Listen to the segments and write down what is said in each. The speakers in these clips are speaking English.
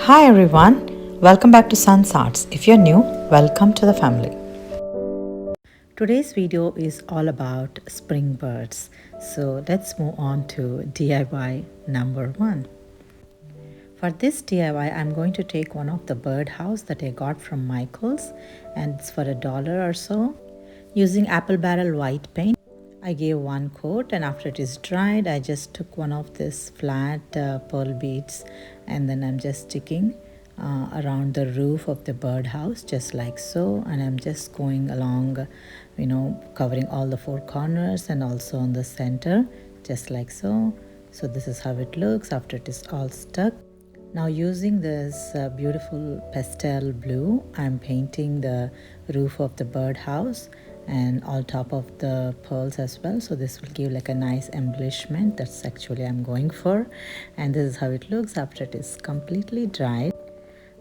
Hi everyone, welcome back to Sun's Arts. If you're new, welcome to the family. Today's video is all about spring birds. So let's move on to DIY number 1. For this DIY, I'm going to take one of the birdhouse that I got from Michael's, and it's for $1 or so. Using apple barrel white paint, I gave one coat, and after it is dried, I just took one of this flat pearl beads, and then I'm just sticking around the roof of the birdhouse, just like so. And I'm just going along, covering all the 4 corners and also on the center, just like so. So this is how it looks after it is all stuck. Now using this beautiful pastel blue, I'm painting the roof of the birdhouse and all top of the pearls as well. So this will give like a nice embellishment. That's actually I'm going for. And this is how it looks after it is completely dried.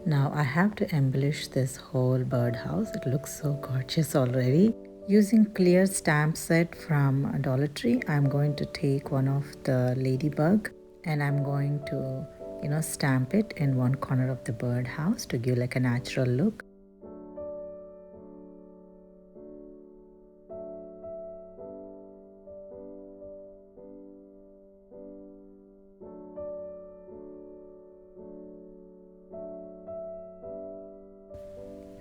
Now I have to embellish this whole birdhouse. It looks so gorgeous already. Using clear stamp set from Dollar Tree, I'm going to take one of the ladybug and I'm going to stamp it in one corner of the birdhouse to give like a natural look.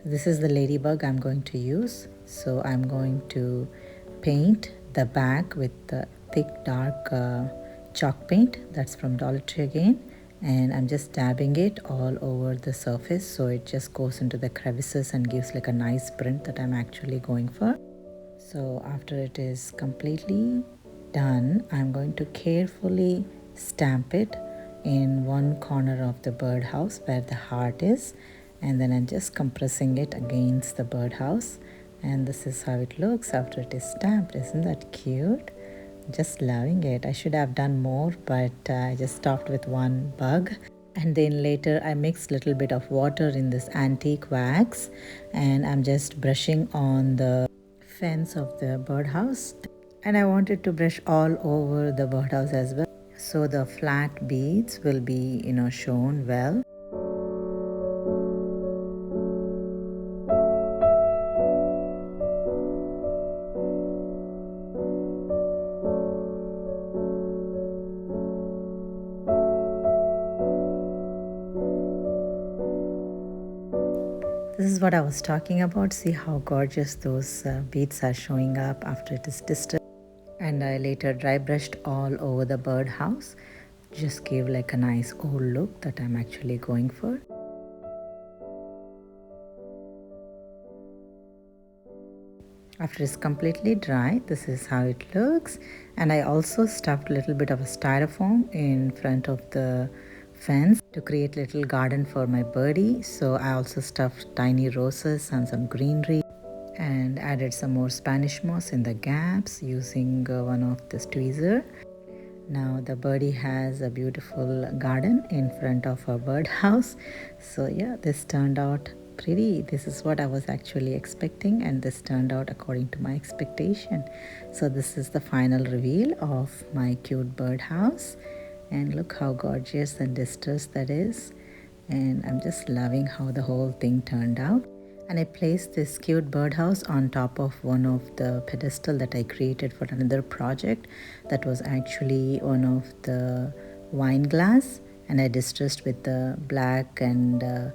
This is the ladybug I'm going to use. So I'm going to paint the back with the thick dark chalk paint. That's from Dollar Tree again. And I'm just dabbing it all over the surface so it just goes into the crevices and gives like a nice print that I'm actually going for. So after it is completely done, I'm going to carefully stamp it in one corner of the birdhouse where the heart is, and then I'm just compressing it against the birdhouse, and this is how it looks after it is stamped. Isn't that cute? Just loving it. I should have done more, but I just stopped with one bug. And then later I mixed a little bit of water in this antique wax, and I'm just brushing on the fence of the birdhouse, and I wanted to brush all over the birdhouse as well so the flat beads will be shown well. This is what I was talking about. See how gorgeous those beads are showing up after it is disturbed. And I later dry brushed all over the birdhouse. Just gave like a nice old look that I'm actually going for. After it's completely dry, this is how it looks. And I also stuffed a little bit of a styrofoam in front of the fence to create a little garden for my birdie. So I also stuffed tiny roses and some greenery and added some more Spanish moss in the gaps using one of the tweezer. Now the birdie has a beautiful garden in front of her birdhouse. So yeah, this turned out pretty. This is what I was actually expecting, and this turned out according to my expectation. So this is the final reveal of my cute birdhouse, and look how gorgeous and distressed that is. And I'm just loving how the whole thing turned out. And I placed this cute birdhouse on top of one of the pedestal that I created for another project that was actually one of the wine glass, and I distressed with the black and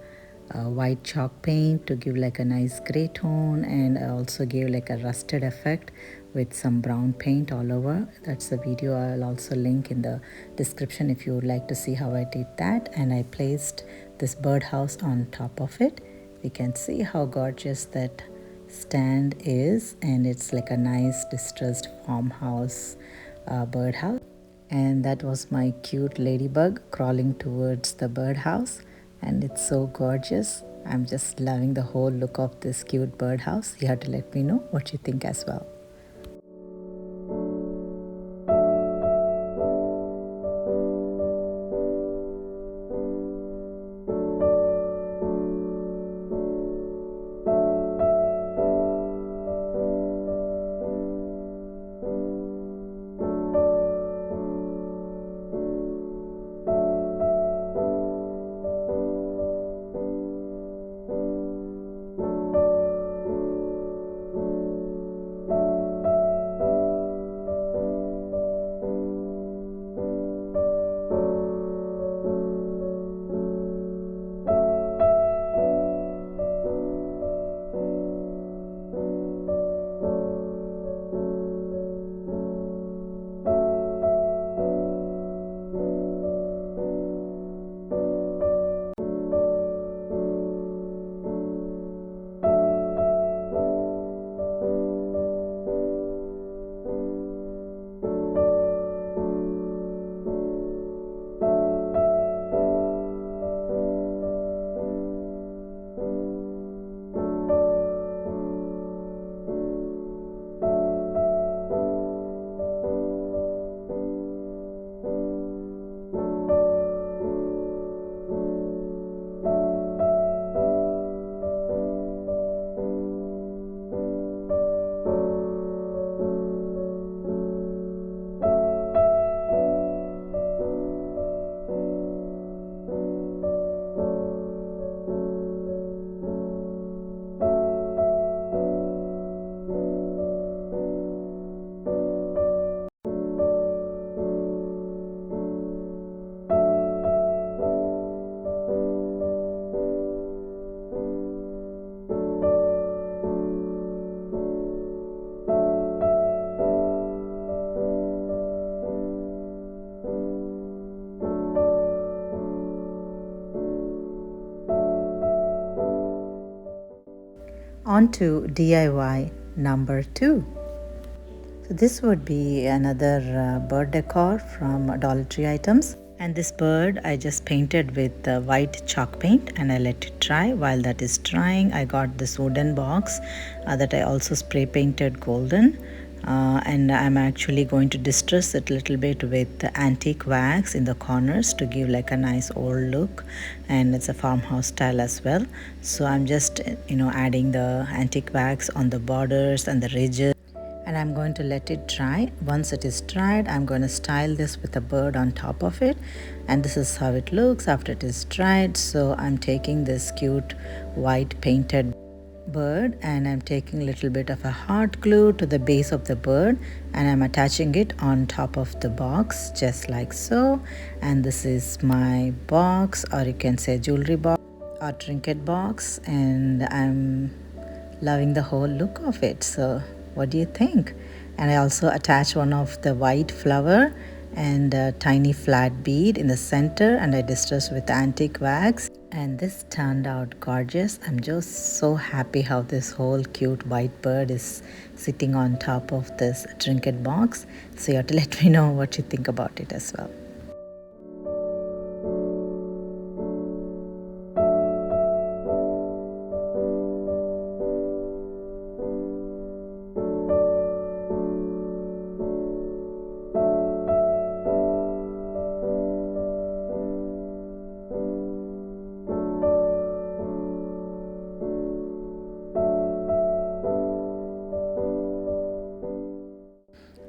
white chalk paint to give like a nice gray tone, and I also gave like a rusted effect with some brown paint all over. That's the video. I'll also link in the description if you would like to see how I did that. And I placed this birdhouse on top of it. We can see how gorgeous that stand is, and it's like a nice distressed farmhouse birdhouse. And that was my cute ladybug crawling towards the birdhouse, and it's so gorgeous. I'm just loving the whole look of this cute birdhouse. You have to let me know what you think as well. On to DIY number 2. So this would be another bird decor from Dollar Tree items. And this bird I just painted with white chalk paint and I let it dry. While that is drying, I got this wooden box that I also spray painted golden. And I'm actually going to distress it a little bit with antique wax in the corners to give like a nice old look, and it's a farmhouse style as well. So I'm just adding the antique wax on the borders and the ridges, and I'm going to let it dry. Once it is dried, I'm going to style this with a bird on top of it, and this is how it looks after it is dried. So I'm taking this cute white painted bird and I'm taking a little bit of a hot glue to the base of the bird and I'm attaching it on top of the box just like so. And this is my box, or you can say jewelry box or trinket box, and I'm loving the whole look of it. So what do you think? And I also attach one of the white flower and a tiny flat bead in the center, and I distress with antique wax, and this turned out gorgeous. I'm just so happy how this whole cute white bird is sitting on top of this trinket box. So you have to let me know what you think about it as well.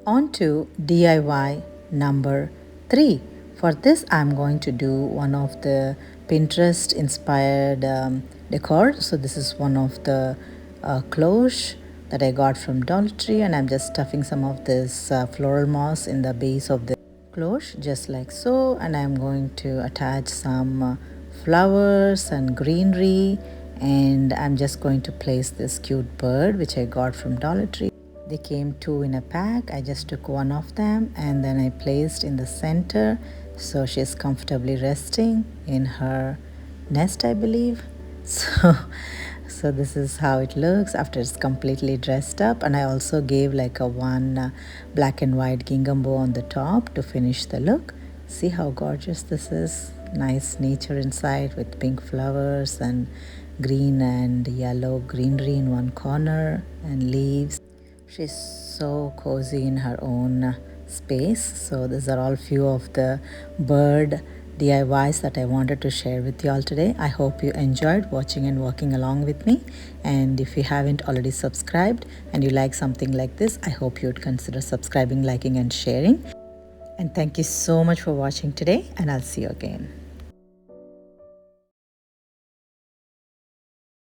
On to DIY number 3. For this, I'm going to do one of the Pinterest inspired decor. So this is one of the cloche that I got from Dollar Tree, and I'm just stuffing some of this floral moss in the base of the cloche just like so, and I'm going to attach some flowers and greenery, and I'm just going to place this cute bird which I got from Dollar Tree. They came 2 in a pack. I just took one of them and then I placed in the center, so she's comfortably resting in her nest, I believe. So this is how it looks after it's completely dressed up. And I also gave like a one black and white gingham bow on the top to finish the look. See how gorgeous this is. Nice nature inside with pink flowers and green and yellow greenery in one corner and leaves. She's so cozy in her own space. So these are all few of the bird DIYs that I wanted to share with you all today. I hope you enjoyed watching and working along with me. And if you haven't already subscribed and you like something like this, I hope you would consider subscribing, liking and sharing. And thank you so much for watching today, and I'll see you again.